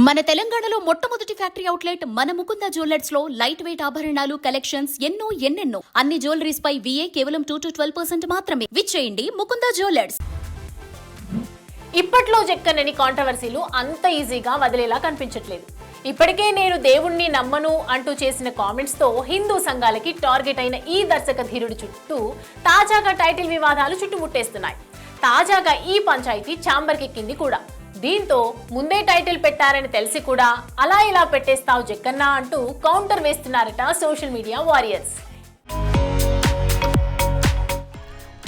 మన తెలంగాణలో మొట్టమొదటి ఫ్యాక్టరీ అవుట్లెట్ మన ముకుంద జ్యువెలర్స్ లో లైట్ వెయిట్ ఆభరణాలు కలెక్షన్స్ ఎన్నెన్నో అన్ని జ్యువెలరీస్ పై VA కేవలం 2 to 12% మాత్రమే. విచ్చేయండి ముకుంద జ్యువెలర్స్. ఇప్పట్లో జక్కనని కాంట్రవర్సీలు అంత ఈజీగా వదిలేలా కనిపించట్లేదు. ఇప్పటికే నేను దేవుణ్ణి నమ్మను అంటూ చేసిన కామెంట్స్ తో హిందూ సంఘాలకి టార్గెట్ అయిన ఈ దర్శక ధీరుడి చుట్టూ తాజాగా టైటిల్ వివాదాలు చుట్టుముట్టేస్తున్నాయి. తాజాగా ఈ పంచాయతీ ఛాంబర్కెక్కింది కూడా. దీంతో ముందే టైటిల్ పెట్టారని తెలిసి కూడా అలా ఇలా పెట్టేస్తావు జక్కన్న అంటూ కౌంటర్ వేస్తున్నారట సోషల్ మీడియా వారియర్స్.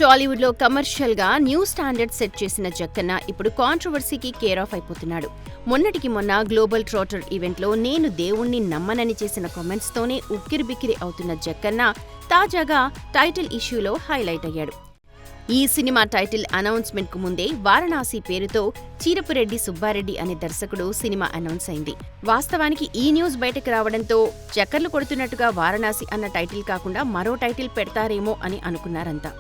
టాలీవుడ్ లో కమర్షియల్ గా న్యూ స్టాండర్డ్ సెట్ చేసిన జక్కన్న ఇప్పుడు కాంట్రవర్సీకి కేర్ ఆఫ్ అయిపోతున్నాడు. మొన్నటికి మొన్న గ్లోబల్ ట్రోటర్ ఈవెంట్ లో నేను దేవుణ్ణి నమ్మనని చేసిన కామెంట్స్ తోనే ఉక్కిరిబిక్కిరి అవుతున్న జక్కన్న తాజాగా టైటిల్ ఇష్యూలో హైలైట్ అయ్యాడు. ఈ సినిమా టైటిల్ అనౌన్స్మెంట్ కు ముందే వారణాసి పేరుతో చీరపురెడ్డి సుబ్బారెడ్డి అనే దర్శకుడు సినిమా అనౌన్స్ అయింది. వాస్తవానికి ఈ న్యూస్ బయటకు రావడంతో చక్కర్లు కొడుతున్నట్టుగా వారణాసి అన్న టైటిల్ కాకుండా మరో టైటిల్ పెడతారేమో అని అనుకున్నారంతా.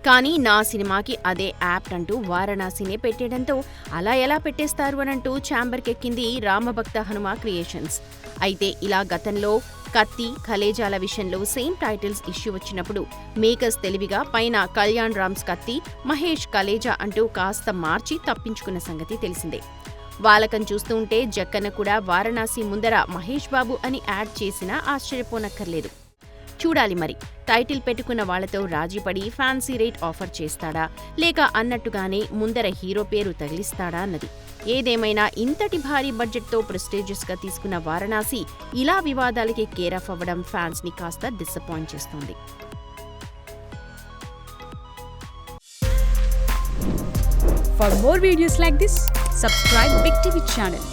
కానీ నా సినిమాకి అదే యాప్ట్ అంటూ వారణాసినే పెట్టేయడంతో అలా ఎలా పెట్టేస్తారు అనంటూ ఛాంబర్కెక్కింది రామభక్త హనుమ క్రియేషన్స్. అయితే ఇలా గతంలో కత్తి, కలేజాల విషయంలో సేమ్ టైటిల్స్ ఇష్యూ వచ్చినప్పుడు మేకర్స్ తెలివిగా పైన కళ్యాణ్ రామ్స్ కత్తి, మహేష్ కలేజా అంటూ కాస్త మార్చి తప్పించుకున్న సంగతి తెలిసిందే. వాలకం చూస్తూ ఉంటే జక్కన్న కూడా వారణాసి ముందర మహేష్ బాబు అని యాడ్ చేసినా ఆశ్చర్యపోనక్కర్లేదు. చూడాలి మరి టైటిల్ పెట్టుకున్న వాళ్లతో రాజీపడి ఫ్యాన్సీ రేట్ ఆఫర్ చేస్తాడా లేక అన్నట్టుగానే ముందర హీరో పేరు తగిలిస్తాడా అన్నది. ఏదేమైనా ఇంతటి భారీ బడ్జెట్తో ప్రెస్టీజియస్ గా తీసుకున్న వారణాసి ఇలా వివాదాలకి కేర్ ఆఫ్ అవ్వడం ఫ్యాన్స్ ని కాస్త డిసప్పాయింట్ చేస్తోంది. For more videos like this, subscribe Big TV channel.